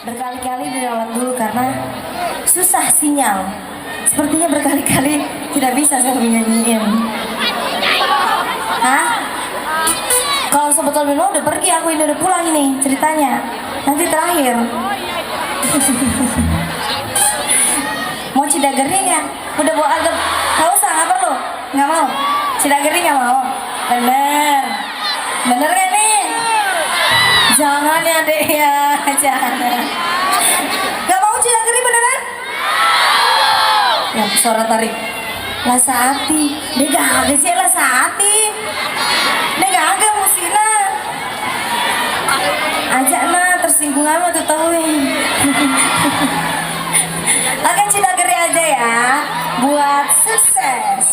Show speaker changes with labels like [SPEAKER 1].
[SPEAKER 1] berkali-kali dirawat dulu karena susah sinyal. Sepertinya berkali-kali tidak bisa saya nyanyiin. Hah? Kalau Sobat Albino udah pergi, aku ini udah pulang ini ceritanya. Nanti terakhir. Mau Cidagernya nggak? Udah bawa agak, nggak usah, nggak perlu, nggak mau. Cidagernya nggak mau. Bener, bener kan nih? Jangan ya dek ya, jangan. Nggak mau Cidagernya beneran? Ya suara tarik. Lasati, dia gak sih Lasati. Dia gak musina. Ajak na tersinggung apa tuh tahuin. Oke Cidagernya aja ya, buat sukses.